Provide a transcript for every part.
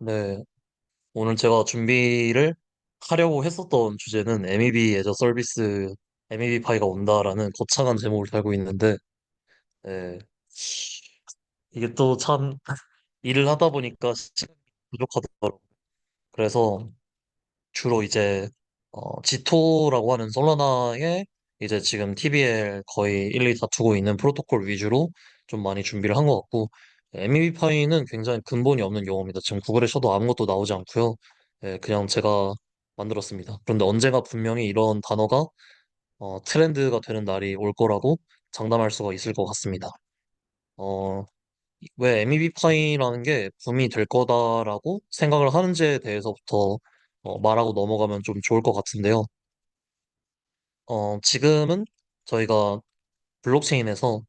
네, 오늘 제가 준비를 하려고 했었던 주제는 MEB 애저 서비스 MEB 파이가 온다라는 거창한 제목을 달고 있는데, 네, 이게 또 참 일을 하다 보니까 시간이 부족하더라고요. 그래서 주로 이제 지토라고 하는 솔라나에 이제 지금 TBL 거의 1, 2 다투고 있는 프로토콜 위주로 좀 많이 준비를 한 것 같고 MEB 파이는 굉장히 근본이 없는 용어입니다. 지금 구글에 쳐도 아무것도 나오지 않고요. 예, 그냥 제가 만들었습니다. 그런데 언젠가 분명히 이런 단어가 트렌드가 되는 날이 올 거라고 장담할 수가 있을 것 같습니다. 어, 왜 MEB 파이라는 게 붐이 될 거다라고 생각을 하는지에 대해서부터 말하고 넘어가면 좀 좋을 것 같은데요. 지금은 저희가 블록체인에서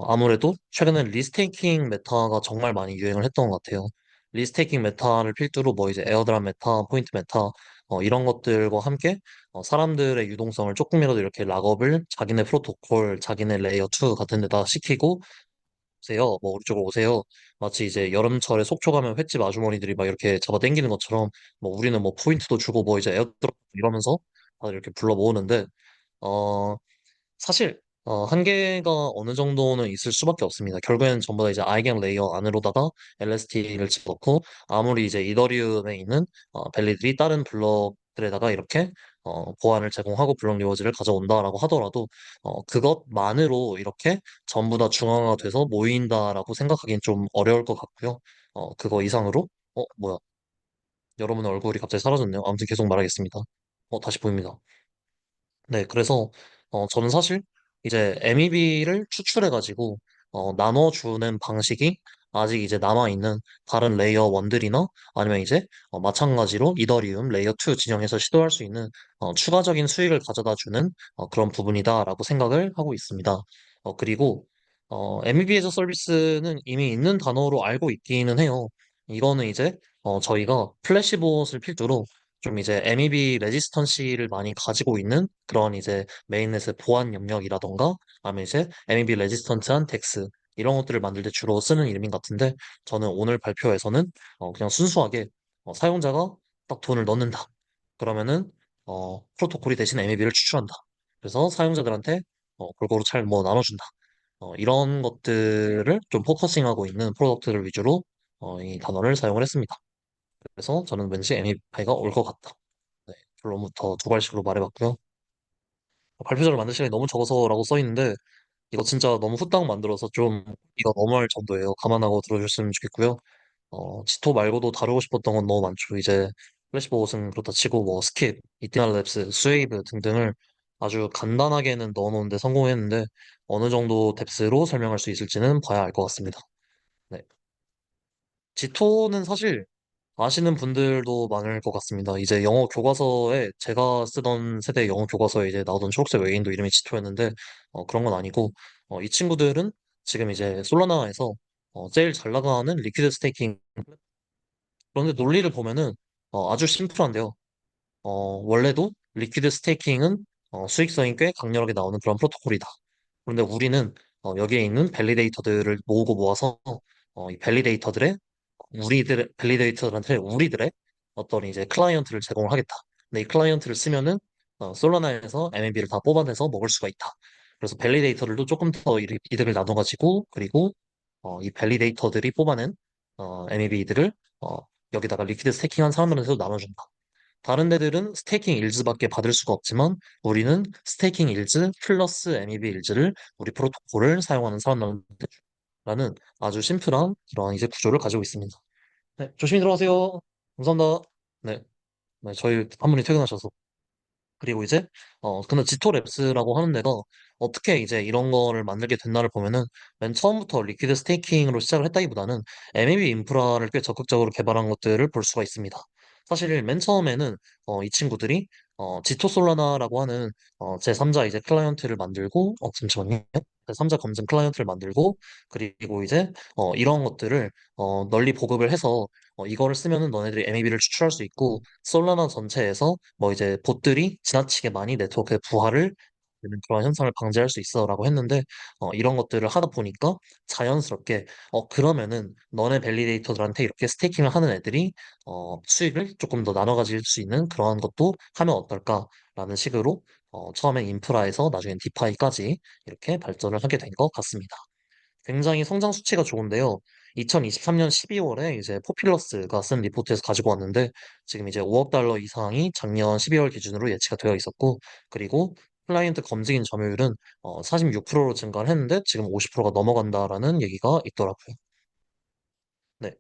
아무래도 최근에 리스테이킹 메타가 정말 많이 유행을 했던 것 같아요. 리스테이킹 메타를 필두로 뭐 이제 에어드랍 메타, 포인트 메타 이런 것들과 함께 사람들의 유동성을 조금이라도 이렇게 락업을 자기네 프로토콜, 자기네 레이어 2 같은 데다 시키고 오세요. 뭐 우리 쪽으로 오세요. 마치 이제 여름철에 속초 가면 횟집 아주머니들이 막 이렇게 잡아 당기는 것처럼 뭐 우리는 뭐 포인트도 주고 뭐 이제 에어드랍 이러면서 다들 이렇게 불러 모으는데 어 사실 한계가 어느 정도는 있을 수밖에 없습니다. 결국에는 전부 다 이제 아이겐 레이어 안으로다가 LST를 집어넣고 아무리 이제 이더리움에 있는 벨리들이 다른 블럭들에다가 이렇게 보안을 제공하고 블록 리워즈를 가져온다라고 하더라도 그것만으로 이렇게 전부 다 중앙화가 돼서 모인다라고 생각하기엔 좀 어려울 것 같고요. 그거 이상으로 뭐야? 여러분의 얼굴이 갑자기 사라졌네요. 아무튼 계속 말하겠습니다. 다시 보입니다. 네, 그래서 저는 사실 이제 MEB를 추출해가지고 나눠주는 방식이 아직 이제 남아있는 다른 레이어 1들이나 아니면 이제 마찬가지로 이더리움 레이어 2 진영에서 시도할 수 있는 추가적인 수익을 가져다주는 그런 부분이다라고 생각을 하고 있습니다. 그리고 MEB 에서 서비스는 이미 있는 단어로 알고 있기는 해요. 이거는 이제 저희가 플래시봇을 필두로 좀 이제 MEB 레지스턴시를 많이 가지고 있는 그런 이제 메인넷의 보안 영역이라던가 아니면 이제 MEB 레지스턴트한 덱스 이런 것들을 만들 때 주로 쓰는 이름인 것 같은데 저는 오늘 발표에서는 그냥 순수하게 사용자가 딱 돈을 넣는다. 그러면은 프로토콜이 대신 MEB를 추출한다. 그래서 사용자들한테 골고루 잘 뭐 나눠준다. 이런 것들을 좀 포커싱하고 있는 프로덕트를 위주로 이 단어를 사용을 했습니다. 그래서 저는 왠지 MEP가 올 것 같다. 네, 결론부터 두 발씩으로 말해봤고요. 발표자를 만들 시간이 너무 적어서라고 써 있는데 이거 진짜 너무 후딱 만들어서 좀 이거 너무할 정도예요. 감안하고 들어주셨으면 좋겠고요. 지토 말고도 다루고 싶었던 건 너무 많죠. 이제 플래시보것은 그렇다 치고 뭐 스킵, 이티널 랩스, 스웨이브 등등을 아주 간단하게는 넣어놓는데 성공했는데 어느 정도 뎁스로 설명할 수 있을지는 봐야 알 것 같습니다. 네. 지토는 사실 아시는 분들도 많을 것 같습니다. 이제 영어 교과서에 제가 쓰던 세대 영어 교과서에 이제 나오던 초록색 외계인도 이름이 지토였는데 그런 건 아니고 이 친구들은 지금 이제 솔라나에서 제일 잘 나가는 리퀴드 스테이킹 그런데 논리를 보면은 아주 심플한데요. 원래도 리퀴드 스테이킹은 수익성이 꽤 강렬하게 나오는 그런 프로토콜이다. 그런데 우리는 여기에 있는 밸리데이터들을 모으고 모아서 이 밸리데이터들의 밸리데이터들한테 우리들의 어떤 이제 클라이언트를 제공을 하겠다. 근데 이 클라이언트를 쓰면은 솔라나에서 MAB를 다 뽑아내서 먹을 수가 있다. 그래서 밸리데이터들도 조금 더 이득을 나눠가지고 그리고 이 밸리데이터들이 뽑아낸 MAB들을 여기다가 리퀴드 스테이킹한 사람들한테도 나눠준다. 다른 데들은 스테이킹 일즈밖에 받을 수가 없지만 우리는 스테이킹 일즈 플러스 MEB 일즈를 우리 프로토콜을 사용하는 사람들한테 라는 아주 심플한 그런 이제 구조를 가지고 있습니다. 네, 조심히 들어가세요. 감사합니다. 네, 네, 저희 한 분이 퇴근하셔서. 그리고 이제, 근데 지토랩스라고 하는 데가 어떻게 이제 이런 거를 만들게 됐나를 보면은 맨 처음부터 리퀴드 스테이킹으로 시작을 했다기보다는 MEB 인프라를 꽤 적극적으로 개발한 것들을 볼 수가 있습니다. 사실 맨 처음에는 이 친구들이 지토 솔라나라고 하는 제3자 이제 클라이언트를 만들고 잠시만요. 제3자 검증 클라이언트를 만들고 그리고 이제 이런 것들을 널리 보급을 해서 이거를 쓰면은 너네들이 MEB를 추출할 수 있고 솔라나 전체에서 뭐 이제 봇들이 지나치게 많이 네트워크에 부하를 되는 그런 현상을 방지할 수 있어라고 했는데 이런 것들을 하다 보니까 자연스럽게 그러면은 너네 밸리데이터들한테 이렇게 스테이킹을 하는 애들이 수익을 조금 더 나눠 가질 수 있는 그러한 것도 하면 어떨까라는 식으로 처음엔 인프라에서 나중엔 디파이까지 이렇게 발전을 하게 된 것 같습니다. 굉장히 성장 수치가 좋은데요. 2023년 12월에 이제 포퓰러스가 쓴 리포트에서 가지고 왔는데 지금 이제 5억 달러 이상이 작년 12월 기준으로 예치가 되어 있었고 그리고 클라이언트 검증인 점유율은 46%로 증가를 했는데 지금 50%가 넘어간다라는 얘기가 있더라고요. 네.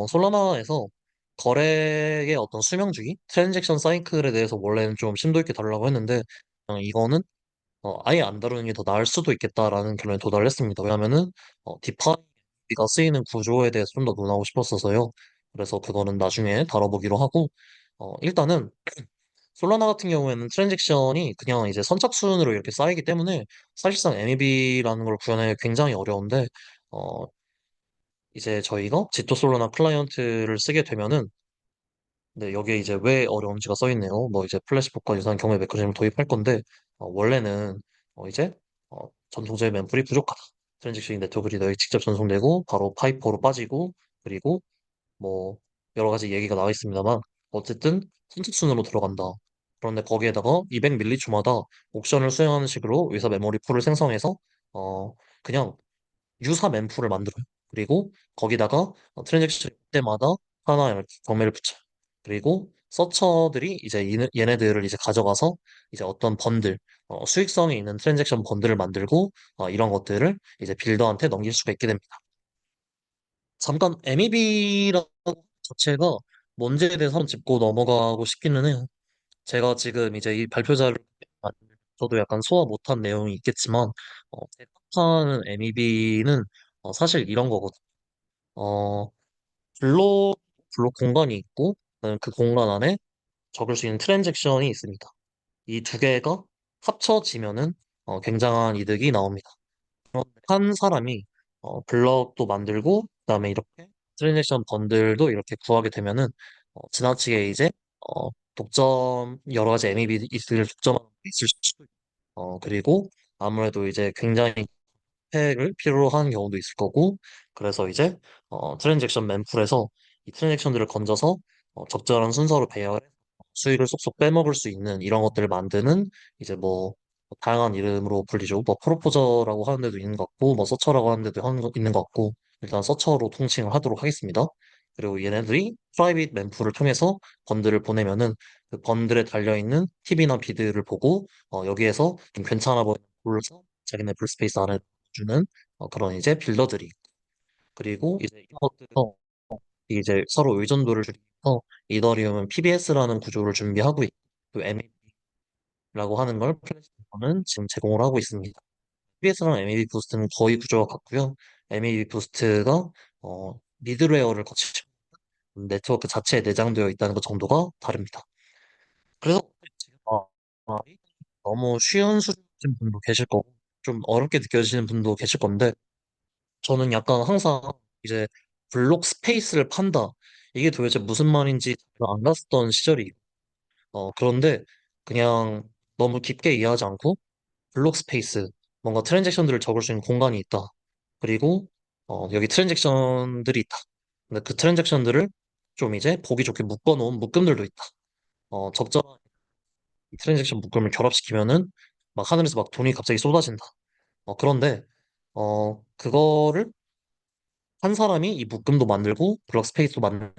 솔라나에서 거래의 어떤 수명주기, 트랜잭션 사이클에 대해서 원래는 좀 심도 있게 다루려고 했는데 이거는 아예 안 다루는 게 더 나을 수도 있겠다라는 결론에 도달을 했습니다. 왜냐면은, 디파이가 쓰이는 구조에 대해서 좀 더 논하고 싶었어서요. 그래서 그거는 나중에 다뤄보기로 하고, 일단은, 솔라나 같은 경우에는 트랜잭션이 그냥 이제 선착순으로 이렇게 쌓이기 때문에 사실상 MEV라는 걸 구현하기 굉장히 어려운데, 어, 이제 저희가 지토 솔라나 클라이언트를 쓰게 되면은 네, 여기에 이제 왜 어려운지가 써 있네요. 뭐 이제 플래시포카 유사한 경우의 메커니즘을 도입할 건데, 원래는 이제 전송제의 멤플이 부족하다. 트랜잭션이 네트워크 리더에 직접 전송되고 바로 파이퍼로 빠지고 그리고 뭐 여러 가지 얘기가 나와 있습니다만 어쨌든 선착순으로 들어간다. 그런데 거기에다가 200밀리초마다 옥션을 수행하는 식으로 의사 메모리 풀을 생성해서 그냥 유사 mem풀을 만들어요. 그리고 거기다가 트랜잭션 때마다 하나 이렇게 경매를 붙여요. 그리고 서처들이 이제 얘네들을 이제 가져가서 이제 어떤 번들, 수익성이 있는 트랜잭션 번들을 만들고 이런 것들을 이제 빌더한테 넘길 수가 있게 됩니다. 잠깐 MEB라고 자체가 뭔지에 대해서 한번 짚고 넘어가고 싶기는 해요. 제가 지금 이제 이 발표자를 저도 약간 소화 못한 내용이 있겠지만 제가 하는 MEB는 사실 이런 거거든요. 어, 블록 블록 공간이 있고 그다음에 그 공간 안에 적을 수 있는 트랜잭션이 있습니다. 이 두 개가 합쳐지면은 굉장한 이득이 나옵니다. 한 사람이 블럭도 만들고 그다음에 이렇게 트랜잭션 번들도 이렇게 구하게 되면은 지나치게 이제 독점 여러 가지 MEB를 독점하는 게 있을 수도 있고 그리고 아무래도 이제 굉장히 팩을 필요로 하는 경우도 있을 거고 그래서 이제 트랜잭션 mem풀에서 이 트랜잭션들을 건져서 적절한 순서로 배열해 수익을 쏙쏙 빼먹을 수 있는 이런 것들을 만드는 이제 뭐 다양한 이름으로 불리죠. 뭐 프로포저라고 하는 데도 있는 것 같고 뭐 서처라고 하는 데도 있는 것 같고 일단 서처로 통칭을 하도록 하겠습니다. 그리고 얘네들이 프라이빗 mem풀을 통해서 번들을 보내면은 그 번들에 달려있는 팁이나 비드를 보고 여기에서 좀 괜찮아 보이는 골라서 자기네 풀스페이스 안에 주는 그런 이제 빌더들이 있고 그리고 이제 이것들은 이제 서로 의존도를 줄이면서 이더리움은 PBS라는 구조를 준비하고 있고 또 MEV라고 하는 걸 플랫폼은 지금 제공을 하고 있습니다. PBS랑 MEV 부스트는 거의 구조가 같고요. MEV 부스트가 미들웨어를 거치죠. 네트워크 자체에 내장되어 있다는 것 정도가 다릅니다. 그래서 아, 아, 너무 쉬운 수준인 분도 계실 거고 좀 어렵게 느껴지는 분도 계실 건데 저는 약간 항상 이제 블록 스페이스를 판다. 이게 도대체 무슨 말인지 안 갔었던 시절이. 그런데 그냥 너무 깊게 이해하지 않고 블록 스페이스, 뭔가 트랜잭션들을 적을 수 있는 공간이 있다. 그리고 여기 트랜잭션들이 있다. 근데 그 트랜잭션들을 좀 이제 보기 좋게 묶어놓은 묶음들도 있다. 적절한 이 트랜잭션 묶음을 결합시키면은 막 하늘에서 막 돈이 갑자기 쏟아진다. 그런데 그거를 한 사람이 이 묶음도 만들고 블럭 스페이스도 만들고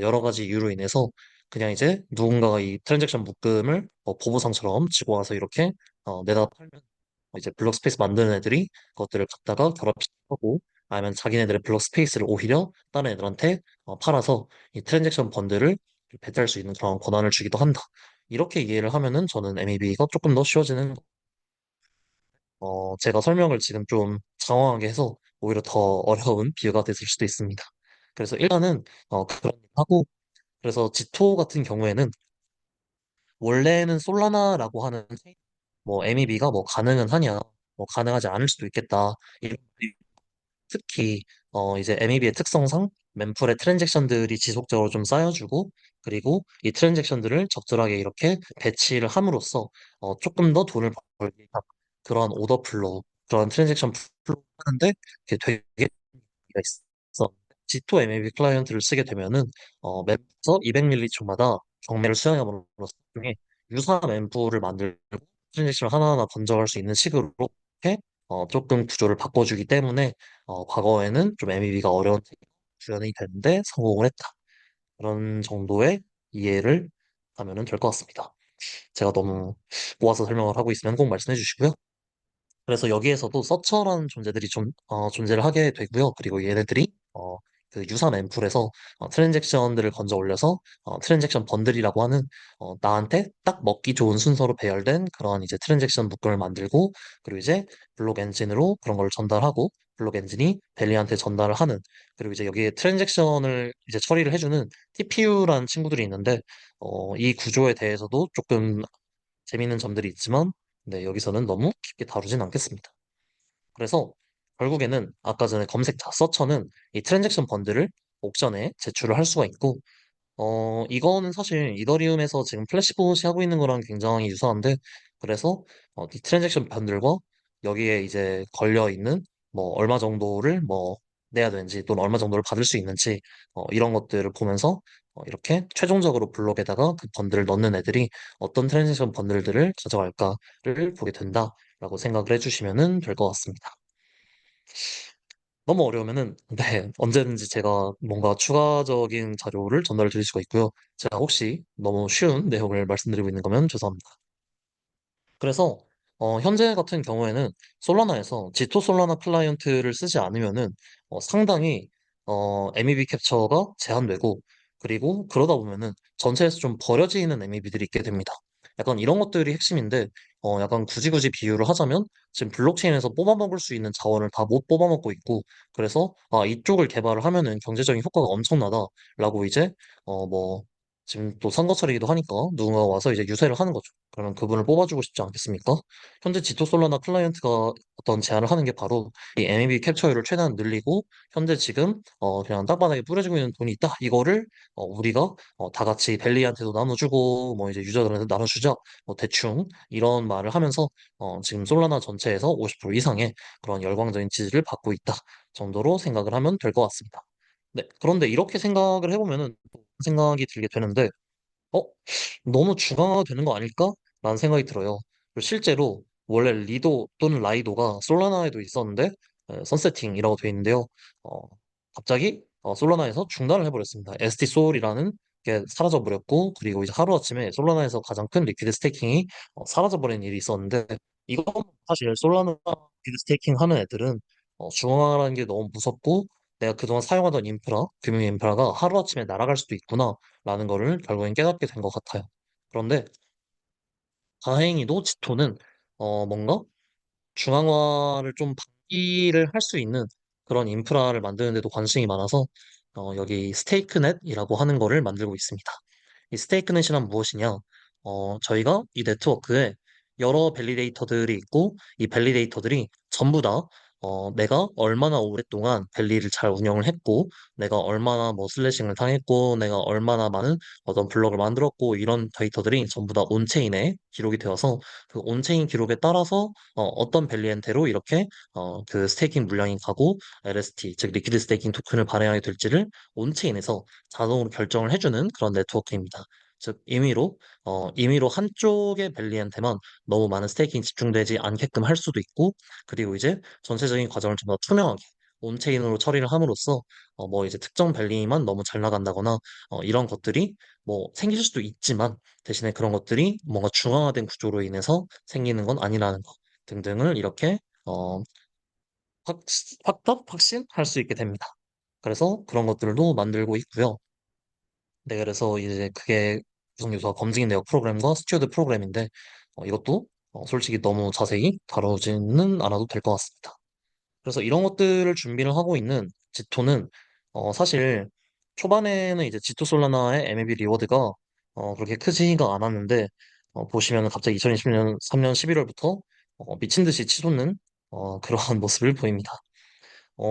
여러 가지 이유로 인해서 그냥 이제 누군가가 이 트랜잭션 묶음을 보부상처럼 지고 와서 이렇게 내다 팔면 이제 블럭 스페이스 만드는 애들이 그것들을 갖다가 결합시키고 아니면 자기네들의 블럭 스페이스를 오히려 다른 애들한테 팔아서 이 트랜잭션 번들을 배제할 수 있는 그런 권한을 주기도 한다. 이렇게 이해를 하면은 저는 MEB가 조금 더 쉬워지는 제가 설명을 지금 좀 장황하게 해서 오히려 더 어려운 비유가 됐을 수도 있습니다. 그래서 일단은 그런 일 하고 그래서 지토 같은 경우에는 원래는 솔라나라고 하는 뭐 MEB가 뭐 가능은 하냐 뭐 가능하지 않을 수도 있겠다 이런 특히 이제 MEB의 특성상 mem풀의 트랜잭션들이 지속적으로 좀 쌓여주고, 그리고 이 트랜잭션들을 적절하게 이렇게 배치를 함으로써 조금 더 돈을 벌게 하는 그런 오더 플로우, 그런 트랜잭션 플로우 하는데 이게 되게 의미가 있어. G2 MAB 클라이언트를 쓰게 되면은 mem에서 200ml초마다 경매를 수행함으로써 나중에 유사 mem풀을 만들고 트랜잭션을 하나하나 건져갈 수 있는 식으로 이렇게 조금 구조를 바꿔주기 때문에 과거에는 좀 MEB가 어려운 구현이 되는데 성공을 했다. 그런 정도의 이해를 하면은 될 것 같습니다. 제가 너무 모아서 설명을 하고 있으면 꼭 말씀해 주시고요. 그래서 여기에서도 서처라는 존재들이 존재를 하게 되고요. 그리고 얘네들이 그 유사 mem풀에서 트랜잭션들을 건져 올려서 트랜잭션 번들이라고 하는 나한테 딱 먹기 좋은 순서로 배열된 그런 이제 트랜잭션 묶음을 만들고, 그리고 이제 블록 엔진으로 그런 걸 전달하고, 블록 엔진이 벨리한테 전달을 하는, 그리고 이제 여기에 트랜잭션을 이제 처리를 해주는 TPU라는 친구들이 있는데 이 구조에 대해서도 조금 재미있는 점들이 있지만, 네, 여기서는 너무 깊게 다루진 않겠습니다. 그래서 결국에는 아까 전에 검색자 서처는 이 트랜잭션 번들을 옥션에 제출을 할 수가 있고, 이거는 사실 이더리움에서 지금 플래시봇이 하고 있는 거랑 굉장히 유사한데, 그래서 이 트랜잭션 번들과 여기에 이제 걸려 있는 뭐 얼마 정도를 뭐 내야 되는지 또는 얼마 정도를 받을 수 있는지 이런 것들을 보면서 이렇게 최종적으로 블록에다가 그 번들을 넣는 애들이 어떤 트랜잭션 번들들을 가져갈까를 보게 된다라고 생각을 해주시면 될 것 같습니다. 너무 어려우면은 네, 언제든지 제가 뭔가 추가적인 자료를 전달을 드릴 수가 있고요. 제가 혹시 너무 쉬운 내용을 말씀드리고 있는 거면 죄송합니다. 그래서 현재 같은 경우에는 솔라나에서 지토 솔라나 클라이언트를 쓰지 않으면은 상당히 MEB 캡처가 제한되고, 그리고 그러다 보면은 전체에서 좀 버려지는 MEB들이 있게 됩니다. 약간 이런 것들이 핵심인데 약간 굳이 비유를 하자면 지금 블록체인에서 뽑아먹을 수 있는 자원을 다 못 뽑아먹고 있고, 그래서 이쪽을 개발을 하면은 경제적인 효과가 엄청나다라고 이제 뭐 지금 또 선거철이기도 하니까 누군가 와서 이제 유세를 하는 거죠. 그러면 그분을 뽑아주고 싶지 않겠습니까? 현재 지토 솔라나 클라이언트가 어떤 제안을 하는 게 바로 이 MEB 캡처율을 최대한 늘리고, 현재 지금 그냥 땅바닥에 뿌려지고 있는 돈이 있다. 이거를 우리가 다 같이 벨리한테도 나눠주고 뭐 이제 유저들한테 나눠주자. 뭐 대충 이런 말을 하면서 지금 솔라나 전체에서 50% 이상의 그런 열광적인 지지를 받고 있다 정도로 생각을 하면 될 것 같습니다. 네, 그런데 이렇게 생각을 해보면은 또 생각이 들게 되는데 어? 너무 중앙화가 되는 거 아닐까? 라는 생각이 들어요. 그리고 실제로 원래 리도 또는 라이도가 솔라나에도 있었는데 선세팅이라고 되어 있는데요. 어, 갑자기 솔라나에서 중단을 해버렸습니다. ST 소울이라는 게 사라져버렸고, 그리고 이제 하루아침에 솔라나에서 가장 큰 리퀴드 스테이킹이 사라져버린 일이 있었는데, 이건 사실 솔라나 리퀴드 스테이킹 하는 애들은 중앙화라는 게 너무 무섭고, 내가 그동안 사용하던 인프라, 금융 인프라가 하루아침에 날아갈 수도 있구나 라는 거를 결국엔 깨닫게 된 것 같아요. 그런데 다행히도 지토는 뭔가 중앙화를 좀 방기를 할 수 있는 그런 인프라를 만드는 데도 관심이 많아서 여기 스테이크넷이라고 하는 거를 만들고 있습니다. 이 스테이크넷이란 무엇이냐? 저희가 이 네트워크에 여러 밸리데이터들이 있고, 이 밸리데이터들이 전부 다 내가 얼마나 오랫동안 밸리를 잘 운영을 했고, 내가 얼마나 뭐 슬래싱을 당했고, 내가 얼마나 많은 어떤 블럭을 만들었고, 이런 데이터들이 전부 다 온체인에 기록이 되어서 그 온체인 기록에 따라서 떤 밸리엔테로 이렇게 그 스테이킹 물량이 가고 LST, 즉 리퀴드 스테이킹 토큰을 발행하게 될지를 온체인에서 자동으로 결정을 해주는 그런 네트워크입니다. 즉 임의로 한쪽의 밸리한테만 너무 많은 스테이킹이 집중되지 않게끔 할 수도 있고, 그리고 이제 전체적인 과정을 좀 더 투명하게 온체인으로 처리를 함으로써 뭐 이제 특정 밸리만 너무 잘 나간다거나 이런 것들이 뭐 생길 수도 있지만, 대신에 그런 것들이 뭔가 중앙화된 구조로 인해서 생기는 건 아니라는 것 등등을 이렇게 확, 확답, 확신할 수 있게 됩니다. 그래서 그런 것들도 만들고 있고요. 네, 그래서 이제 그게 구성 요소가 검증인 내역 프로그램과 스튜어드 프로그램인데 이것도 솔직히 너무 자세히 다루지는 않아도 될 것 같습니다. 그래서 이런 것들을 준비를 하고 있는 지토는 사실 초반에는 이제 지토 솔라나의 MLB 리워드가 그렇게 크지가 않았는데 보시면 갑자기 2020년 3년 11월부터 미친 듯이 치솟는 그러한 모습을 보입니다.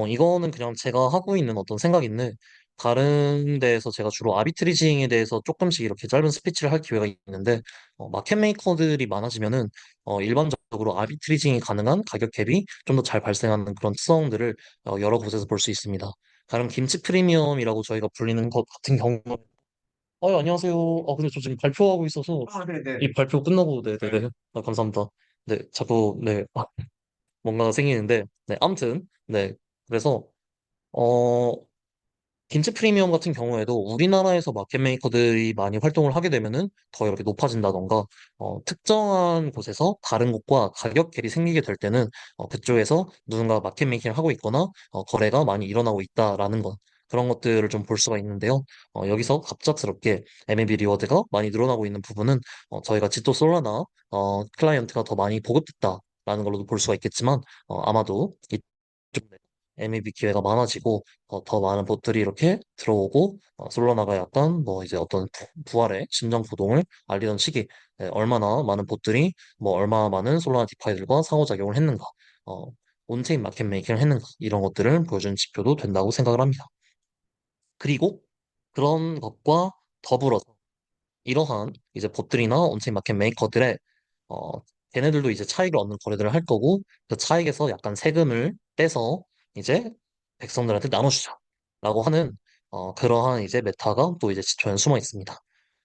이거는 그냥 제가 하고 있는 어떤 생각인데 다른 데에서 제가 주로 아비트리징에 대해서 조금씩 이렇게 짧은 스피치를 할 기회가 있는데, 마켓 메이커들이 많아지면은, 일반적으로 아비트리징이 가능한 가격 갭이 좀 더 잘 발생하는 그런 특성들을 여러 곳에서 볼 수 있습니다. 가령 김치 프리미엄이라고 저희가 불리는 것 같은 경우, 안녕하세요. 근데 저 지금 발표하고 있어서, 네네. 이 발표 끝나고, 네네네. 감사합니다. 네, 자꾸, 네, 뭔가가 생기는데, 네, 아무튼, 네. 그래서, 어, 김치 프리미엄 같은 경우에도 우리나라에서 마켓 메이커들이 많이 활동을 하게 되면은 더 이렇게 높아진다던가, 특정한 곳에서 다른 곳과 가격 갭이 생기게 될 때는, 그쪽에서 누군가 마켓 메이킹을 하고 있거나, 거래가 많이 일어나고 있다라는 것, 그런 것들을 좀 볼 수가 있는데요. 여기서 갑작스럽게 MAB 리워드가 많이 늘어나고 있는 부분은, 저희가 지토 솔라나, 클라이언트가 더 많이 보급됐다라는 걸로도 볼 수가 있겠지만, 아마도 이쪽 MEB 기회가 많아지고 더 많은 봇들이 이렇게 들어오고 솔라나가 약간 뭐 이제 어떤 부활의 심장 부동을 알리던 시기 얼마나 많은 봇들이 뭐 얼마나 많은 솔라나 디파이들과 상호작용을 했는가 어, 온체인 마켓 메이킹을 했는가 이런 것들을 보여주는 지표도 된다고 생각을 합니다. 그리고 그런 것과 더불어서 이러한 이제 봇들이나 온체인 마켓 메이커들의 어 걔네들도 이제 차익을 얻는 거래들을 할 거고 그 차익에서 약간 세금을 떼서 이제 백성들한테 나눠주자라고 하는 그러한 이제 메타가 또 이제 지토에 숨어 있습니다.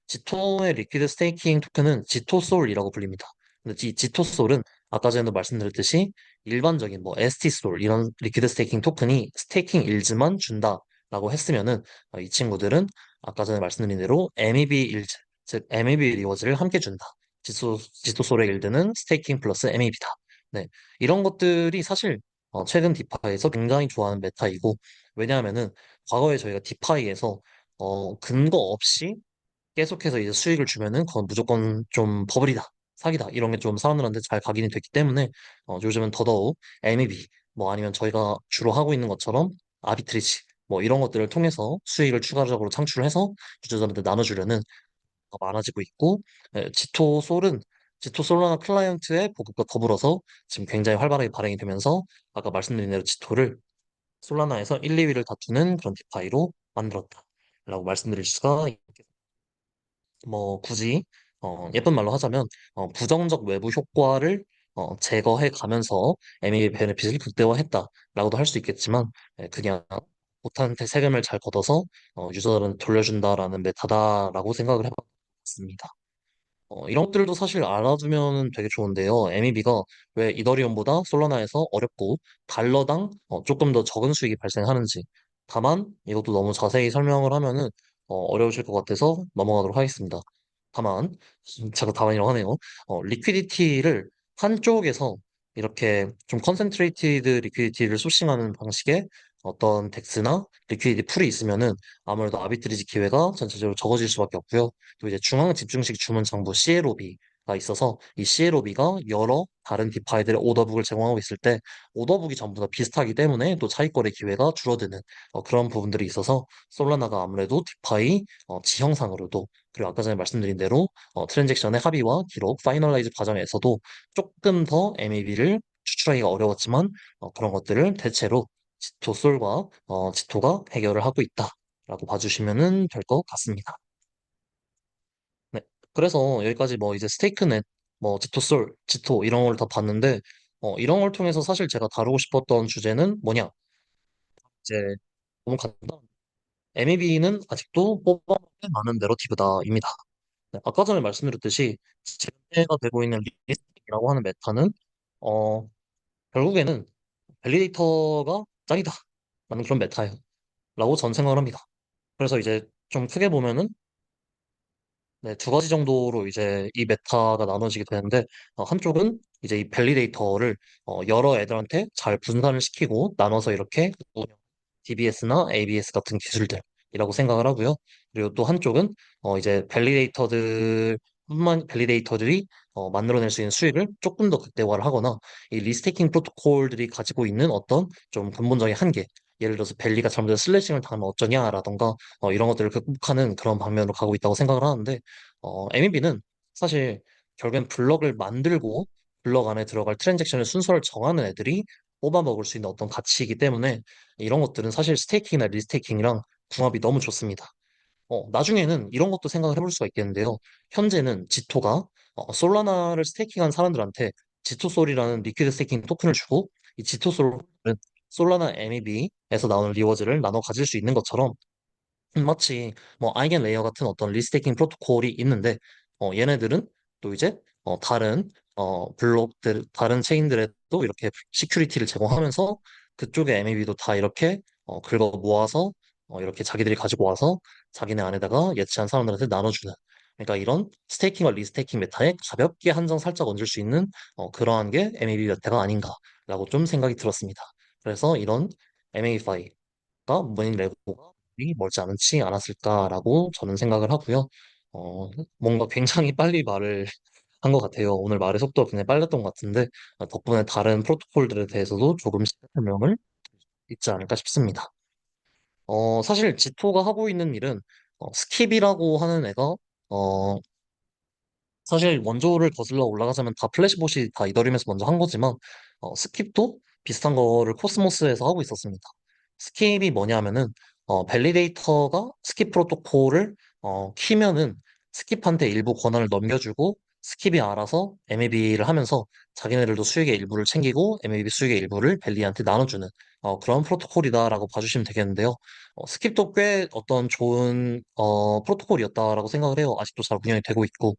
지토의 리퀴드 스테이킹 토큰은 지토솔이라고 불립니다. 근데 이 지토솔은 아까 전에도 말씀드렸듯이 일반적인 뭐 ST솔 이런 리퀴드 스테이킹 토큰이 스테이킹 일즈만 준다라고 했으면은 이 친구들은 아까 전에 말씀드린 대로 MEB 일즈 즉 MEB 리워즈를 함께 준다. 지토솔의 일드는 스테이킹 플러스 MEB다. 네, 이런 것들이 사실 최근 디파이에서 굉장히 좋아하는 메타이고 왜냐하면은 과거에 저희가 디파이에서 근거 없이 계속해서 이제 수익을 주면은 그건 무조건 좀 버블이다, 사기다 이런 게 좀 사람들한테 잘 각인이 됐기 때문에 요즘은 더더욱 MEB 뭐 아니면 저희가 주로 하고 있는 것처럼 아비트리지 뭐 이런 것들을 통해서 수익을 추가적으로 창출해서 유저들한테 나눠주려는 더 많아지고 있고 지토 솔라나 클라이언트의 보급과 더불어서 지금 굉장히 활발하게 발행이 되면서 아까 말씀드린 대로 지토를 솔라나에서 1, 2위를 다투는 그런 디파이로 만들었다라고 말씀드릴 수가 뭐 굳이 예쁜 말로 하자면 부정적 외부 효과를 제거해 가면서 ME의 베네핏을 극대화했다라고도 할 수 있겠지만 그냥 못한테 세금을 잘 걷어서 유저들은 돌려준다라는 메타다라고 생각을 해봤습니다. 이런 것들도 사실 알아두면 되게 좋은데요. MEB가 왜 이더리움보다 솔라나에서 어렵고 달러당 조금 더 적은 수익이 발생하는지. 다만 이것도 너무 자세히 설명을 하면은 어려우실 것 같아서 넘어가도록 하겠습니다. 다만 제가 다만이라고 하네요. 리퀴디티를 한쪽에서 이렇게 좀 컨센트레이티드 리퀴디티를 소싱하는 방식의 어떤 덱스나 리퀴디티 풀이 있으면은 아무래도 아비트리지 기회가 전체적으로 적어질 수밖에 없고요. 또 이제 중앙 집중식 주문 장부 CLOB가 있어서 이 CLOB가 여러 다른 디파이들의 오더북을 제공하고 있을 때 오더북이 전부 다 비슷하기 때문에 또 차익거래 기회가 줄어드는 그런 부분들이 있어서 솔라나가 아무래도 디파이 지형상으로도 그리고 아까 전에 말씀드린 대로 트랜잭션의 합의와 기록, 파이널라이즈 과정에서도 조금 더 MEB를 추출하기가 어려웠지만 그런 것들을 대체로 지토솔과 지토가 해결을 하고 있다라고 봐주시면 될 것 같습니다. 네. 그래서 여기까지 뭐 이제 스테이크넷, 뭐 지토솔, 지토 이런 걸 다 봤는데 이런 걸 통해서 사실 제가 다루고 싶었던 주제는 뭐냐? 이제 너무 간단. MEB는 아직도 뽑아먹는 많은 내러티브다입니다. 네, 아까 전에 말씀드렸듯이 지금해가 되고 있는 리스팅이라고 하는 메타는 어, 결국에는 밸리데이터가 짱이다 라는 그런 메타예요. 라고 전 생각을 합니다. 그래서 이제 좀 크게 보면은 네, 두 가지 정도로 이제 이 메타가 나눠지게 되는데 한쪽은 이제 이 밸리데이터를 여러 애들한테 잘 분산을 시키고 나눠서 이렇게 DBS나 ABS 같은 기술들이라고 생각을 하고요. 그리고 또 한쪽은 이제 밸리데이터들이 만들어낼 수 있는 수익을 조금 더 극대화를 하거나 이 리스테이킹 프로토콜들이 가지고 있는 어떤 좀 근본적인 한계 예를 들어서 벨리가 잘못해서 슬래싱을 당하면 어쩌냐라던가 이런 것들을 극복하는 그런 방면으로 가고 있다고 생각을 하는데 MEB는 사실 결국엔 블럭을 만들고 블럭 안에 들어갈 트랜잭션의 순서를 정하는 애들이 뽑아먹을 수 있는 어떤 가치이기 때문에 이런 것들은 사실 스테이킹이나 리스테이킹이랑 궁합이 너무 좋습니다. 나중에는 이런 것도 생각을 해볼 수가 있겠는데요. 현재는 지토가 솔라나를 스테이킹한 사람들한테 지토솔이라는 리퀴드 스테이킹 토큰을 주고 이 지토솔은 솔라나 MEB에서 나오는 리워즈를 나눠 가질 수 있는 것처럼 마치 뭐 아이겐 레이어 같은 어떤 리스테이킹 프로토콜이 있는데 얘네들은 또 이제 다른 블록들 다른 체인들에 또 이렇게 시큐리티를 제공하면서 그쪽의 MEB도 다 이렇게 긁어 모아서 이렇게 자기들이 가지고 와서 자기네 안에다가 예치한 사람들한테 나눠주는 그러니까 이런 스테이킹과 리스테이킹 메타에 가볍게 한정 살짝 얹을 수 있는 그러한 게 MEB 메타가 아닌가라고 좀 생각이 들었습니다. 그래서 이런 MEFI가 모닝 레고가 멀지 않지 않았을까라고 저는 생각을 하고요. 뭔가 굉장히 빨리 말을 한 것 같아요. 오늘 말의 속도가 굉장히 빨랐던 것 같은데 덕분에 다른 프로토콜들에 대해서도 조금씩 설명을 있지 않을까 싶습니다. 사실 지토가 하고 있는 일은 스킵이라고 하는 애가 사실 원조를 거슬러 올라가자면 다 플래시봇이 다 이더리움에서 먼저 한 거지만 스킵도 비슷한 거를 코스모스에서 하고 있었습니다. 스킵이 뭐냐면은 밸리데이터가 스킵 프로토콜을 키면은 스킵한테 일부 권한을 넘겨주고 스킵이 알아서 MEB를 하면서 자기네들도 수익의 일부를 챙기고 MEB 수익의 일부를 밸리한테 나눠주는 그런 프로토콜이다라고 봐주시면 되겠는데요. 스킵도 꽤 어떤 좋은 프로토콜이었다라고 생각을 해요. 아직도 잘 운영이 되고 있고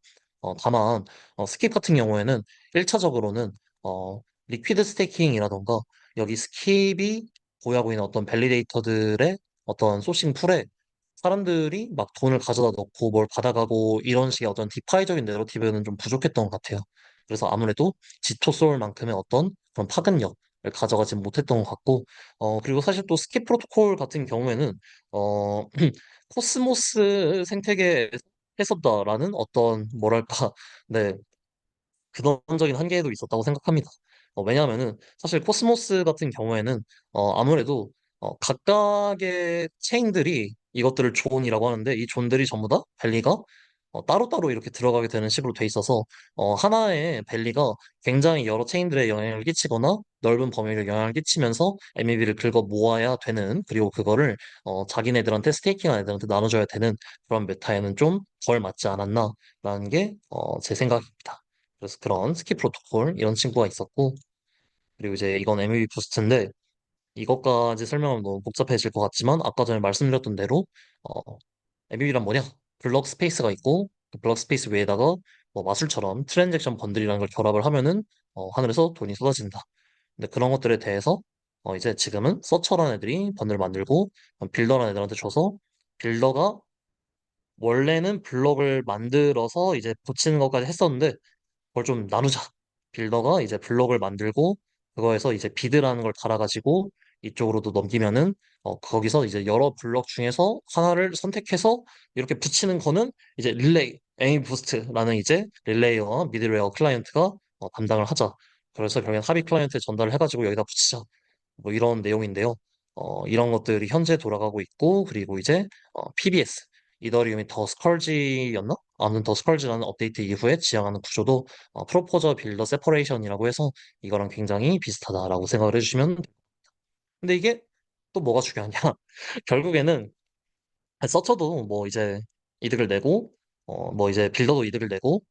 다만 스킵 같은 경우에는 1차적으로는 리퀴드 스테이킹이라던가 여기 스킵이 보유하고 있는 어떤 밸리데이터들의 어떤 소싱 풀에 사람들이 막 돈을 가져다 넣고 뭘 받아가고 이런 식의 어떤 디파이적인 내러티브는 좀 부족했던 것 같아요. 그래서 아무래도 지토솔만큼의 어떤 그런 파급력을 가져가지 못했던 것 같고, 그리고 사실 또 스킵 프로토콜 같은 경우에는, 코스모스 생태계에 했었다라는 어떤, 뭐랄까, 네, 근원적인 한계도 있었다고 생각합니다. 왜냐하면은 사실 코스모스 같은 경우에는 아무래도 각각의 체인들이 이것들을 존이라고 하는데 이 존들이 전부 다 밸리가 따로따로 이렇게 들어가게 되는 식으로 돼 있어서 하나의 밸리가 굉장히 여러 체인들에 영향을 끼치거나 넓은 범위를 영향을 끼치면서 MEB를 긁어 모아야 되는 그리고 그거를 자기네들한테 스테이킹한 애들한테 나눠줘야 되는 그런 메타에는 좀 덜 맞지 않았나라는 게 제 생각입니다. 그래서 그런 스킵 프로토콜 이런 친구가 있었고 그리고 이제 이건 MVP 부스트인데 이것까지 설명하면 너무 복잡해질 것 같지만 아까 전에 말씀드렸던 대로 어, MVP란 뭐냐? 블럭 스페이스가 있고 그 블럭 스페이스 위에다가 뭐 마술처럼 트랜잭션 번들이라는 걸 결합을 하면은 하늘에서 돈이 쏟아진다. 근데 그런 것들에 대해서 이제 지금은 서처라는 애들이 번들 만들고 빌더라는 애들한테 줘서 빌더가 원래는 블럭을 만들어서 이제 붙이는 것까지 했었는데 그걸 좀 나누자. 빌더가 이제 블록을 만들고 그거에서 이제 비드라는 걸 달아가지고 이쪽으로도 넘기면은 거기서 이제 여러 블록 중에서 하나를 선택해서 이렇게 붙이는 거는 이제 릴레이, 에임 부스트라는 이제 릴레이어와 미들웨어 클라이언트가 담당을 하자. 그래서 결국엔 합의 클라이언트에 전달을 해가지고 여기다 붙이자. 뭐 이런 내용인데요. 이런 것들이 현재 돌아가고 있고 그리고 이제 PBS 이더리움이 더 스컬지였나? 아무튼 더 스컬지라는 업데이트 이후에 지향하는 구조도 프로포저 빌더 세퍼레이션이라고 해서 이거랑 굉장히 비슷하다라고 생각을 해주시면 근데 이게 또 뭐가 중요하냐 결국에는 서쳐도 뭐 이제 이득을 내고 뭐 이제 빌더도 이득을 내고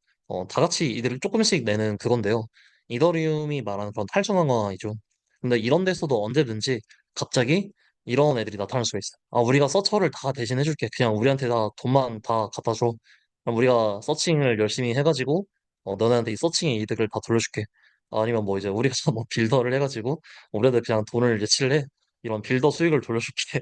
다 같이 이득을 조금씩 내는 그건데요. 이더리움이 말하는 그런 탈중앙화이죠. 근데 이런 데서도 언제든지 갑자기 이런 애들이 나타날 수가 있어요. 아, 우리가 서처를 다 대신해줄게. 그냥 우리한테 다 돈만 다 갖다 줘. 그럼 우리가 서칭을 열심히 해가지고 너네한테 이 서칭의 이득을 다 돌려줄게. 아니면 뭐 이제 우리가 뭐 빌더를 해가지고 우리한테 그냥 돈을 예치를 해. 이런 빌더 수익을 돌려줄게.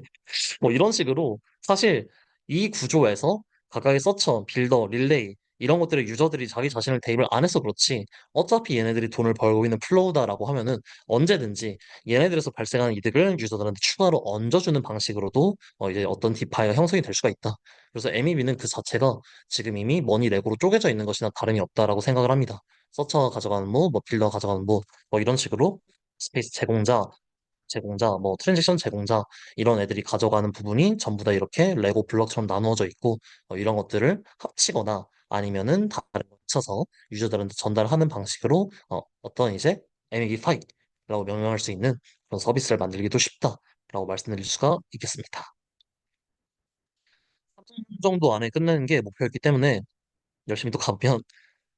뭐 이런 식으로 사실 이 구조에서 각각의 서처, 빌더, 릴레이 이런 것들을 유저들이 자기 자신을 대입을 안 해서 그렇지 어차피 얘네들이 돈을 벌고 있는 플로우다라고 하면은 언제든지 얘네들에서 발생하는 이득을 유저들한테 추가로 얹어주는 방식으로도 이제 어떤 디파이가 형성이 될 수가 있다. 그래서 MEB는 그 자체가 지금 이미 머니 렉으로 쪼개져 있는 것이나 다름이 없다라고 생각을 합니다. 서처가 가져가는 뭐 빌더가 가져가는 뭐 이런 식으로 스페이스 제공자, 뭐 트랜지션 제공자 이런 애들이 가져가는 부분이 전부 다 이렇게 레고 블럭처럼 나누어져 있고 이런 것들을 합치거나 아니면은 다른 걸 합쳐서 유저들한테 전달하는 방식으로 어떤 이제 MEG 파일이라고 명명할 수 있는 그런 서비스를 만들기도 쉽다라고 말씀드릴 수가 있겠습니다. 정도 안에 끝내는 게 목표였기 때문에 열심히 또 가면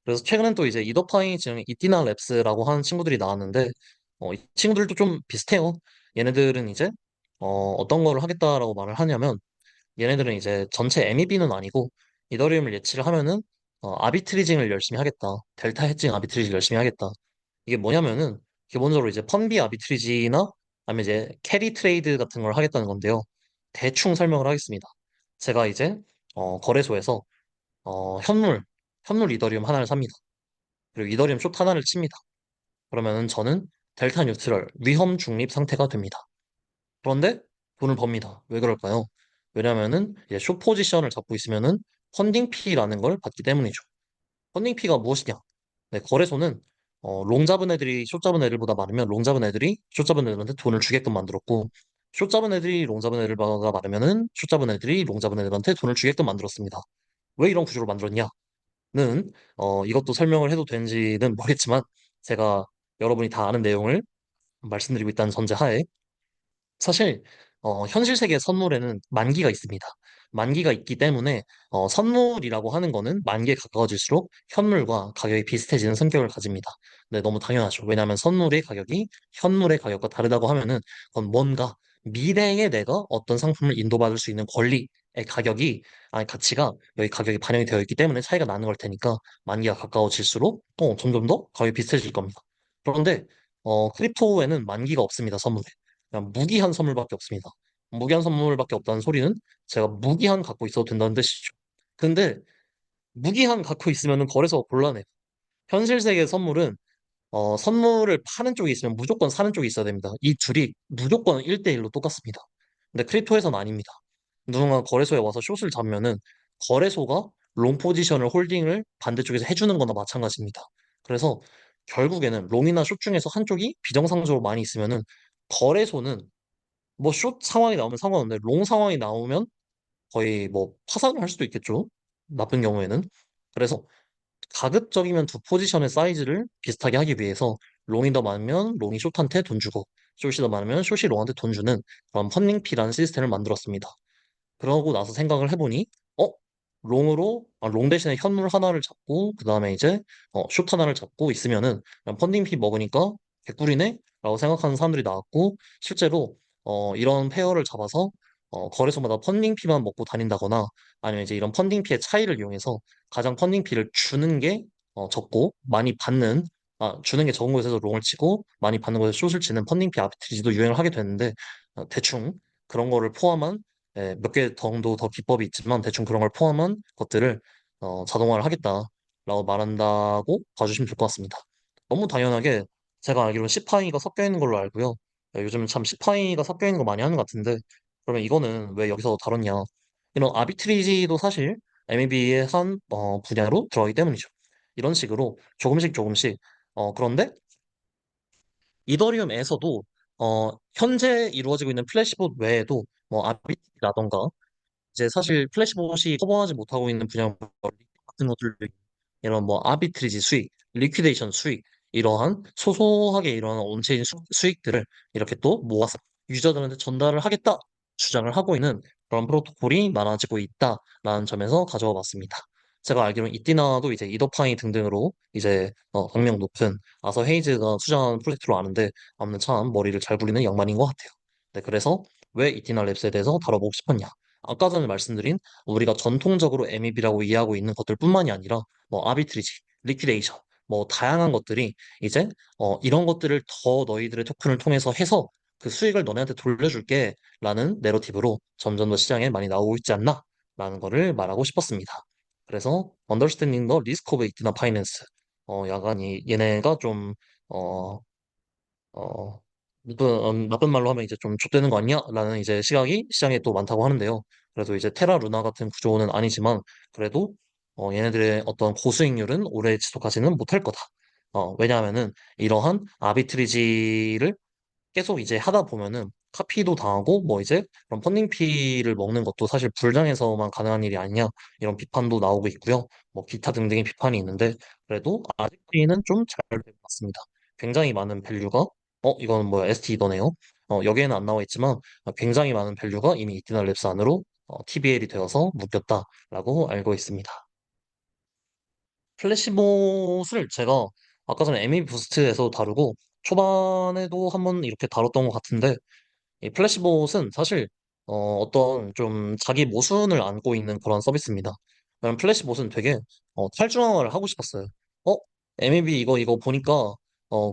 그래서 최근엔 또 이제 이더파이 지금 이티나 랩스라고 하는 친구들이 나왔는데 이 친구들도 좀 비슷해요. 얘네들은 이제 어떤 거를 하겠다라고 말을 하냐면 얘네들은 이제 전체 MEB는 아니고 이더리움을 예치를 하면은 아비트리징을 열심히 하겠다. 델타 해칭 아비트리징 열심히 하겠다. 이게 뭐냐면은 기본적으로 이제 펀비 아비트리지나 아니면 이제 캐리 트레이드 같은 걸 하겠다는 건데요. 대충 설명을 하겠습니다. 제가 이제 거래소에서 현물 이더리움 하나를 삽니다. 그리고 이더리움 숏 하나를 칩니다. 그러면은 저는 델타 뉴트럴 위험 중립 상태가 됩니다. 그런데 돈을 법니다. 왜 그럴까요? 왜냐면은 이제 숏 포지션을 잡고 있으면은 펀딩 피라는 걸 받기 때문이죠. 펀딩 피가 무엇이냐? 네, 거래소는 롱 잡은 애들이 숏 잡은 애들보다 많으면 롱 잡은 애들이 숏 잡은 애들한테 돈을 주게끔 만들었고 숏 잡은 애들이 롱 잡은 애들보다 많으면은 숏 잡은 애들이 롱 잡은 애들한테 돈을 주게끔 만들었습니다. 왜 이런 구조를 만들었냐? 는 이것도 설명을 해도 되는지는 모르겠지만 제가 여러분이 다 아는 내용을 말씀드리고 있다는 전제하에 사실 현실 세계 선물에는 만기가 있습니다. 만기가 있기 때문에 선물이라고 하는 거는 만기에 가까워질수록 현물과 가격이 비슷해지는 성격을 가집니다. 네, 너무 당연하죠. 왜냐하면 선물의 가격이 현물의 가격과 다르다고 하면은 그건 뭔가 미래에 내가 어떤 상품을 인도받을 수 있는 권리의 가격이 아니 가치가 여기 가격이 반영이 되어 있기 때문에 차이가 나는 걸 테니까 만기가 가까워질수록 점점 더 가격이 비슷해질 겁니다. 그런데 크립토에는 만기가 없습니다. 선물에. 그냥 무기한 선물밖에 없습니다. 무기한 선물밖에 없다는 소리는 제가 무기한 갖고 있어도 된다는 뜻이죠. 근데 무기한 갖고 있으면 거래소가 곤란해요. 현실 세계 선물은 선물을 파는 쪽이 있으면 무조건 사는 쪽이 있어야 됩니다. 이 둘이 무조건 1대1로 똑같습니다. 근데 크립토에서는 아닙니다. 누군가 거래소에 와서 숏을 잡으면은 거래소가 롱 포지션을 홀딩을 반대쪽에서 해주는 거나 마찬가지입니다. 그래서 결국에는 롱이나 숏 중에서 한쪽이 비정상적으로 많이 있으면은 거래소는 뭐 숏 상황이 나오면 상관없는데 롱 상황이 나오면 거의 뭐 파산을 할 수도 있겠죠. 나쁜 경우에는. 그래서 가급적이면 두 포지션의 사이즈를 비슷하게 하기 위해서 롱이 더 많으면 롱이 숏한테 돈 주고 숏이 더 많으면 숏이 롱한테 돈 주는 그런 펀딩피라는 시스템을 만들었습니다. 그러고 나서 생각을 해보니, 어? 롱 대신에 현물 하나를 잡고, 그 다음에 이제, 숏 하나를 잡고 있으면은, 그냥 펀딩 피 먹으니까 개꿀이네? 라고 생각하는 사람들이 나왔고, 실제로, 이런 페어를 잡아서, 거래소마다 펀딩 피만 먹고 다닌다거나, 아니면 이제 이런 펀딩 피의 차이를 이용해서 가장 펀딩 피를 주는 게, 적고, 주는 게 적은 곳에서 롱을 치고, 많이 받는 곳에서 숏을 치는 펀딩 피 아비트리지도 유행을 하게 됐는데, 대충 그런 거를 포함한 몇 개 정도 더 기법이 있지만 대충 그런 걸 포함한 것들을 자동화를 하겠다라고 말한다고 봐주시면 될 것 같습니다. 너무 당연하게 제가 알기로는 시파이가 섞여 있는 걸로 알고요. 요즘은 참 시파이가 섞여 있는 거 많이 하는 것 같은데 그러면 이거는 왜 여기서 다뤘냐? 이런 아비트리지도 사실 MEB의 한 분야로 들어가기 때문이죠. 이런 식으로 조금씩 조금씩 그런데 이더리움에서도 현재 이루어지고 있는 플래시봇 외에도 뭐 아비트라던가 이제 사실 플래시봇이 커버하지 못하고 있는 분야 같은 것들 이런 뭐 아비트리지 수익, 리퀴데이션 수익 이러한 소소하게 일어나는 온체인 수익들을 이렇게 또 모아서 유저들한테 전달을 하겠다 주장을 하고 있는 그런 프로토콜이 많아지고 있다라는 점에서 가져와 봤습니다. 제가 알기로는 이띠나도 이제 이더파이 등등으로 이제 악명 높은 아서 헤이즈가 수장하는 프로젝트로 아는데 아무튼 참 머리를 잘 굴리는 양반인 것 같아요. 네, 그래서 왜 이티나 랩스에 대해서 다뤄보고 싶었냐? 아까 전에 말씀드린 우리가 전통적으로 MEB라고 이해하고 있는 것들뿐만이 아니라 뭐 아비트리지, 리퀴데이션, 뭐 다양한 것들이 이제 이런 것들을 더 너희들의 토큰을 통해서 해서 그 수익을 너네한테 돌려줄게 라는 내러티브로 점점 더 시장에 많이 나오고 있지 않나 라는 거를 말하고 싶었습니다. 그래서 Understanding the Risk of Equity Finance 약간 얘네가 좀 어, 어, 나쁜 말로 하면 이제 좀 좆되는 거 아니야? 라는 이제 시각이 시장에 또 많다고 하는데요. 그래도 이제 테라 루나 같은 구조는 아니지만 그래도 얘네들의 어떤 고수익률은 오래 지속하지는 못할 거다. 왜냐하면은 이러한 아비트리지를 계속 이제 하다 보면은 카피도 당하고 뭐 이제 그런 펀딩 피를 먹는 것도 사실 불장에서만 가능한 일이 아니냐 이런 비판도 나오고 있고요. 뭐 기타 등등의 비판이 있는데 그래도 아직까지는 좀 잘 된 것 같습니다. 굉장히 많은 밸류가 이거는 뭐야 ST 이더네요. 여기에는 안 나와 있지만 굉장히 많은 밸류가 이미 이티널 랩스 안으로 TBL이 되어서 묶였다라고 알고 있습니다. 플래시봇을 제가 아까 전에 에미 부스트에서 다루고 초반에도 한번 이렇게 다뤘던 것 같은데 이 플래시봇은 사실 어떤 좀 자기 모순을 안고 있는 그런 서비스입니다. 그럼 플래시봇은 되게 탈중앙화를 하고 싶었어요. 어? MEB 이거 보니까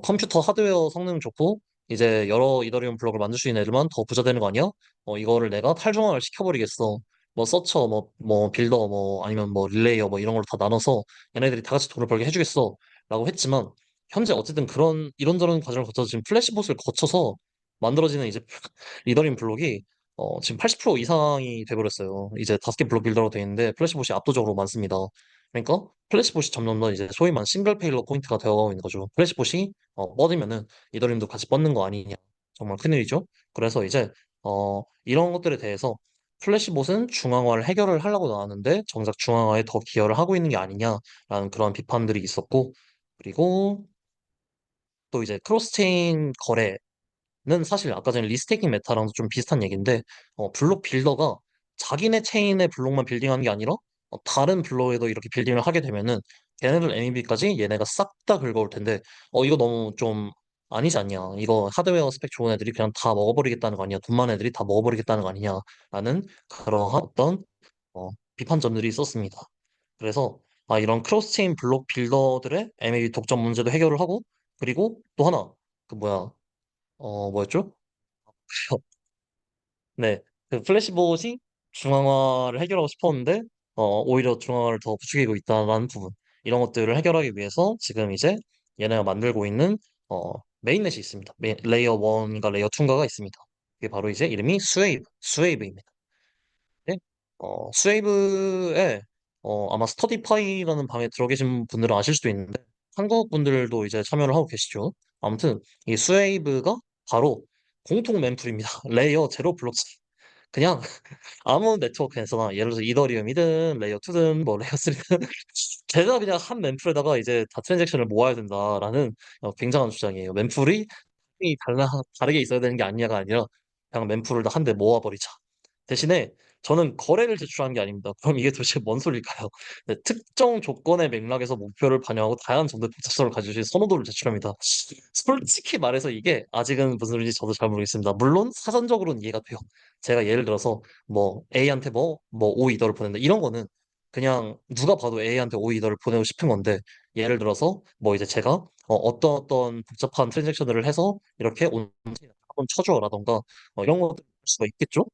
컴퓨터 하드웨어 성능 좋고 이제 여러 이더리움 블록을 만들 수 있는 애들만 더 부자 되는 거 아니야? 이거를 내가 탈중앙화를 시켜버리겠어. 뭐 서처 뭐 빌더 뭐 아니면 뭐 릴레이어 뭐 이런 걸로 다 나눠서 얘네들이 다 같이 돈을 벌게 해주겠어 라고 했지만 현재 어쨌든 그런 이런저런 과정을 거쳐서 지금 플래시봇을 거쳐서 만들어지는 이제 리더링 블록이 지금 80% 이상이 돼버렸어요. 이제 5개 블록 빌더로 되어 있는데 플래시봇이 압도적으로 많습니다. 그러니까 플래시봇이 점점 더 이제 소위 말하는 싱글 페일러 포인트가 되어가고 있는 거죠. 플래시봇이 뻗으면은 리더링도 같이 뻗는 거 아니냐. 정말 큰일이죠. 그래서 이제 이런 것들에 대해서 플래시봇은 중앙화를 해결을 하려고 나왔는데 정작 중앙화에 더 기여를 하고 있는 게 아니냐라는 그런 비판들이 있었고 그리고 또 이제 크로스체인 거래 는 사실 아까 전에 리스테이킹 메타랑도 좀 비슷한 얘기인데 블록 빌더가 자기네 체인의 블록만 빌딩하는 게 아니라 다른 블록에도 이렇게 빌딩을 하게 되면은 걔네들 MEB까지 얘네가 싹 다 긁어올 텐데 이거 너무 좀 아니지 않냐 이거 하드웨어 스펙 좋은 애들이 그냥 다 먹어버리겠다는 거 아니야 돈 많은 애들이 다 먹어버리겠다는 거 아니냐라는 그러한 어떤 비판점들이 있었습니다. 그래서 이런 크로스체인 블록 빌더들의 MEB 독점 문제도 해결을 하고 그리고 또 하나 그 뭐야 뭐였죠? 네, 그 플래시봇이 중앙화를 해결하고 싶었는데 오히려 중앙화를 더 부추기고 있다는 부분 이런 것들을 해결하기 위해서 지금 이제 얘네가 만들고 있는 메인넷이 있습니다. 레이어 1과 레이어 2인가가 있습니다. 그게 바로 이제 이름이 스웨이브입니다. 네? 스웨이브에 아마 스터디파이라는 방에 들어 계신 분들은 아실 수도 있는데 한국 분들도 이제 참여를 하고 계시죠. 아무튼 이 스웨이브가 바로 공통 멤플입니다. 레이어 제로 블록체인. 그냥 아무 네트워크에서나 예를 들어서 이더리움이든 레이어 2든 뭐 레이어 3든 제가 그냥 한 멤플에다가 이제 다 트랜잭션을 모아야 된다라는 굉장한 주장이에요. 멤플이 다르게 있어야 되는 게 아니냐가 아니라 그냥 멤플을 다 한 대 모아버리자. 대신에 저는 거래를 제출한 게 아닙니다. 그럼 이게 도대체 뭔 소리일까요? 네, 특정 조건의 맥락에서 목표를 반영하고 다양한 정도의 복잡성을 가지신 선호도를 제출합니다. 솔직히 말해서 이게 아직은 무슨 소리인지 저도 잘 모르겠습니다. 물론 사전적으로는 이해가 돼요. 제가 예를 들어서 뭐 A한테 뭐 오이더를 보낸다 이런 거는 그냥 누가 봐도 A한테 오이더를 보내고 싶은 건데 예를 들어서 뭐 이제 제가 어떤 복잡한 트랜잭션들을 해서 이렇게 온라인에 한번 쳐줘라던가 이런 것들 할 수가 있겠죠?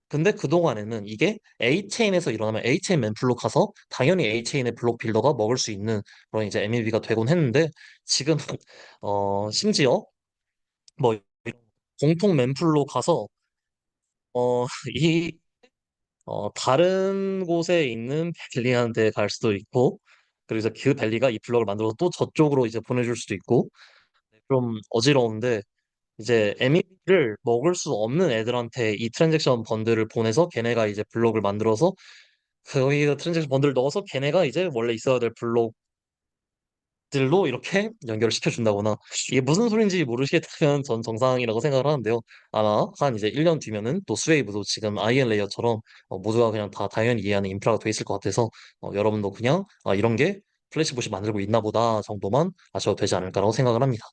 근데 그동안에는 이게 A체인에서 일어나면 A체인 맨플로 가서 당연히 A체인의 블록 빌더가 먹을 수 있는 그런 이제 MEB가 되곤 했는데 지금 심지어 뭐 공통 맨플로 가서 이 다른 곳에 있는 벨리한테 갈 수도 있고 그래서 그 벨리가 이 블록을 만들어서 또 저쪽으로 이제 보내줄 수도 있고 좀 어지러운데 이제 MEB를 먹을 수 없는 애들한테 이 트랜잭션 번들을 보내서 걔네가 이제 블록을 만들어서 거기다 트랜잭션 번들을 넣어서 걔네가 이제 원래 있어야 될 블록들로 이렇게 연결을 시켜준다거나 이게 무슨 소린지 모르시겠다면 전 정상이라고 생각을 하는데요. 아마 한 이제 1년 뒤면은 또 스웨이브도 지금 아이언 레이어처럼 모두가 그냥 다 당연히 이해하는 인프라가 돼 있을 것 같아서 여러분도 그냥 이런 게 플래시봇이 만들고 있나 보다 정도만 아셔도 되지 않을까라고 생각을 합니다.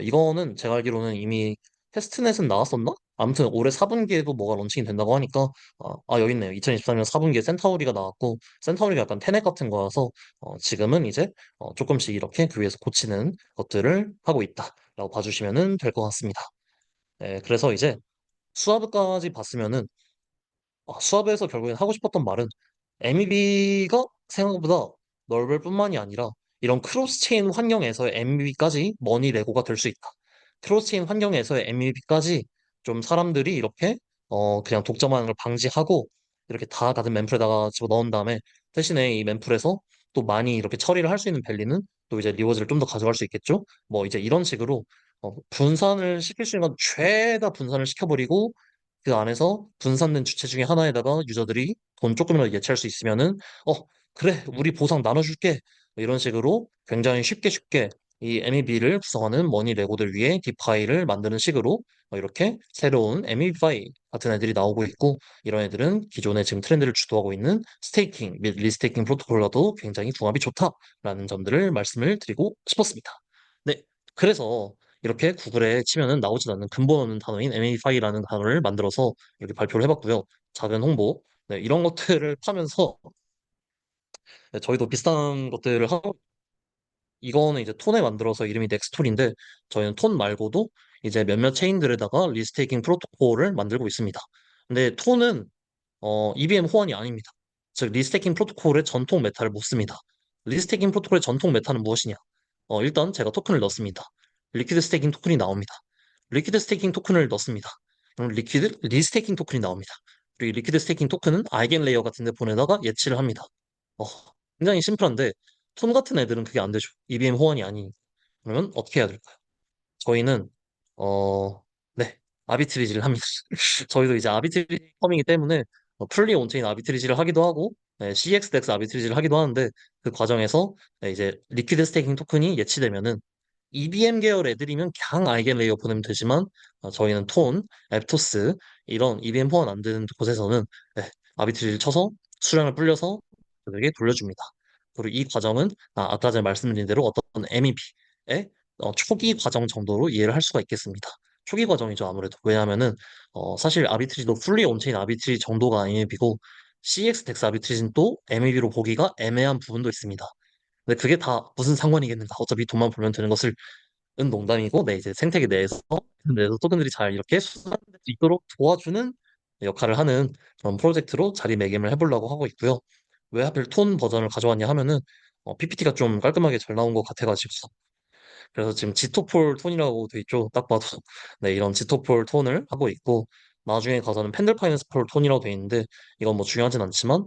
이거는 제가 알기로는 이미 테스트넷은 나왔었나? 아무튼 올해 4분기에도 뭐가 론칭이 된다고 하니까 여기 있네요. 2023년 4분기에 센타우리가 나왔고 센타우리가 약간 테넷 같은 거여서 지금은 이제 조금씩 이렇게 그 위에서 고치는 것들을 하고 있다라고 봐주시면 될 것 같습니다. 네, 그래서 이제 수압까지 봤으면은 수업에서 결국엔 하고 싶었던 말은 MEB가 생각보다 넓을 뿐만이 아니라 이런 크로스체인 환경에서의 MEB까지 머니 레고가 될 수 있다. 크로스체인 환경에서의 MEB까지 좀 사람들이 이렇게 그냥 독점하는 걸 방지하고 이렇게 다 같은 mem풀에다가 집어넣은 다음에 대신에 이 mem풀에서 또 많이 이렇게 처리를 할 수 있는 밸리는 또 이제 리워즈를 좀 더 가져갈 수 있겠죠. 뭐 이제 이런 식으로 분산을 시킬 수 있는 건 죄다 분산을 시켜버리고 그 안에서 분산된 주체 중에 하나에다가 유저들이 돈 조금이라도 예치할 수 있으면은 어 그래 우리 보상 나눠줄게 뭐 이런 식으로 굉장히 쉽게 이 MEB를 구성하는 머니 레고들 위에 디파이를 만드는 식으로 이렇게 새로운 MEB파이 같은 애들이 나오고 있고, 이런 애들은 기존에 지금 트렌드를 주도하고 있는 스테이킹 및 리스테이킹 프로토콜과도 굉장히 궁합이 좋다라는 점들을 말씀을 드리고 싶었습니다. 네, 그래서 이렇게 구글에 치면은 나오진 않는 근본 없는 단어인 MEB파이라는 단어를 만들어서 이렇게 발표를 해봤고요. 작은 홍보, 네, 이런 것들을 파면서 네, 저희도 비슷한 것들을 하고, 이거는 이제 톤에 만들어서 이름이 넥스토리인데, 저희는 톤 말고도 이제 몇몇 체인들에다가 리스테이킹 프로토콜을 만들고 있습니다. 근데 톤은 EVM 호환이 아닙니다. 즉 리스테이킹 프로토콜의 전통 메타를 못 씁니다. 리스테이킹 프로토콜의 전통 메타는 무엇이냐? 일단 제가 토큰을 넣습니다. 리퀴드 스테이킹 토큰이 나옵니다. 리퀴드 스테이킹 토큰을 넣습니다. 그럼 리퀴드 리스테이킹 토큰이 나옵니다. 그리고 이 리퀴드 스테이킹 토큰은 아이겐 레이어 같은 데 보내다가 예치를 합니다. 어, 굉장히 심플한데 톤 같은 애들은 그게 안 되죠. EVM 호환이 아니니. 그러면 어떻게 해야 될까요? 저희는 어, 네, 아비트리지를 합니다. 저희도 이제 아비트리지 펌이기 때문에 풀리 온체인 아비트리지를 하기도 하고, 네, CXDEX 아비트리지를 하기도 하는데, 그 과정에서 네, 이제 리퀴드 스테이킹 토큰이 예치되면은 EVM 계열 애들이면 그냥 아이겐 레이어 보내면 되지만, 저희는 톤, 앱토스 이런 EVM 호환 안 되는 곳에서는 네, 아비트리지를 쳐서 수량을 불려서 그들에게 돌려줍니다. 그리고 이 과정은 아까 전에 말씀드린 대로 어떤 MEP의 초기 과정 정도로 이해를 할 수가 있겠습니다. 초기 과정이죠, 아무래도. 왜냐하면은 사실 아비트리도 풀리 온체인 아비트리 정도가 MEP이고 CX 덱스 아비트리는 또 MEP로 보기가 애매한 부분도 있습니다. 근데 그게 다 무슨 상관이겠는가? 어차피 돈만 벌면 되는 것을 은 농담이고, 네, 이제 생태계 내에서 토큰들이 잘 이렇게 수반될 수 있도록 도와주는 역할을 하는 그런 프로젝트로 자리매김을 해보려고 하고 있고요. 왜 하필 톤 버전을 가져왔냐 하면은 PPT가 좀 깔끔하게 잘 나온 것 같아가지고, 그래서 지금 지토폴 톤이라고 돼 있죠. 딱 봐도 네, 이런 지토폴 톤을 하고 있고, 나중에 가서는 펜들 파이낸스폴 톤이라고 돼 있는데, 이건 뭐 중요하진 않지만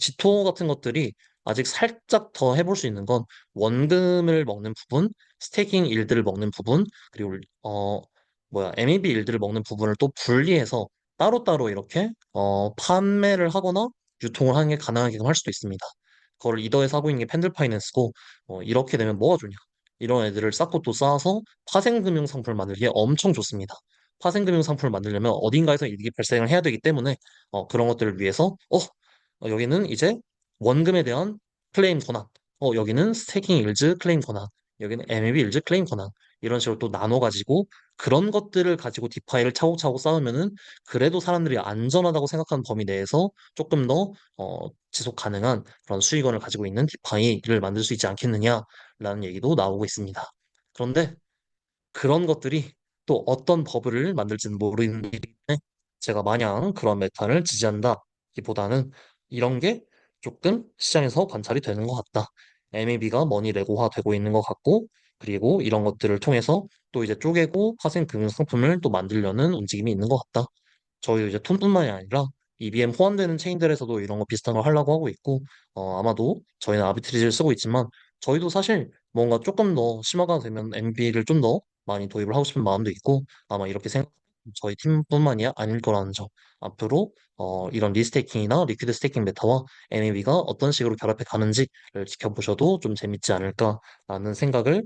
지토 같은 것들이 아직 살짝 더 해볼 수 있는 건 원금을 먹는 부분, 스테이킹 일들을 먹는 부분, 그리고 MEB 일들을 먹는 부분을 또 분리해서 따로따로 이렇게 판매를 하거나 유통을 하는 게 가능하게끔 할 수도 있습니다. 그걸 리더에서 하고 있는 게 펜들 파이낸스고, 이렇게 되면 뭐가 좋냐? 이런 애들을 쌓고 또 쌓아서 파생금융 상품을 만들기에 엄청 좋습니다. 파생금융 상품을 만들려면 어딘가에서 이익이 발생을 해야 되기 때문에 그런 것들을 위해서 여기는 이제 원금에 대한 클레임 권한, 여기는 스테이킹 일즈 클레임 권한, 여기는 MEB 일즈 클레임 권한, 이런 식으로 또 나눠가지고 그런 것들을 가지고 디파이를 차곡차곡 쌓으면은 그래도 사람들이 안전하다고 생각하는 범위 내에서 조금 더 지속 가능한 그런 수익원을 가지고 있는 디파이를 만들 수 있지 않겠느냐라는 얘기도 나오고 있습니다. 그런데 그런 것들이 또 어떤 버블을 만들지는 모르는 일이기 때문에 제가 마냥 그런 메타를 지지한다기보다는 이런 게 조금 시장에서 관찰이 되는 것 같다. MEB가 머니 레고화 되고 있는 것 같고, 그리고 이런 것들을 통해서 또 이제 쪼개고 파생 금융 상품을 또 만들려는 움직임이 있는 것 같다. 저희 이제 톤뿐만이 아니라 EBM 호환되는 체인들에서도 이런 거 비슷한 걸 하려고 하고 있고, 아마도 저희는 아비트리지를 쓰고 있지만 저희도 사실 뭔가 조금 더 심화가 되면 MB를 좀 더 많이 도입을 하고 싶은 마음도 있고, 아마 이렇게 생각 저희 팀뿐만이 아닐 거라는 점. 앞으로 이런 리스테이킹이나 리퀴드 스테이킹 메타와 MEB가 어떤 식으로 결합해 가는지를 지켜보셔도 좀 재밌지 않을까라는 생각을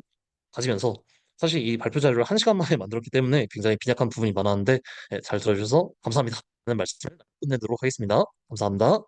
가지면서, 사실 이 발표 자료를 1시간 만에 만들었기 때문에 굉장히 빈약한 부분이 많았는데 잘 들어주셔서 감사합니다. 하는 말씀을 끝내도록 하겠습니다. 감사합니다.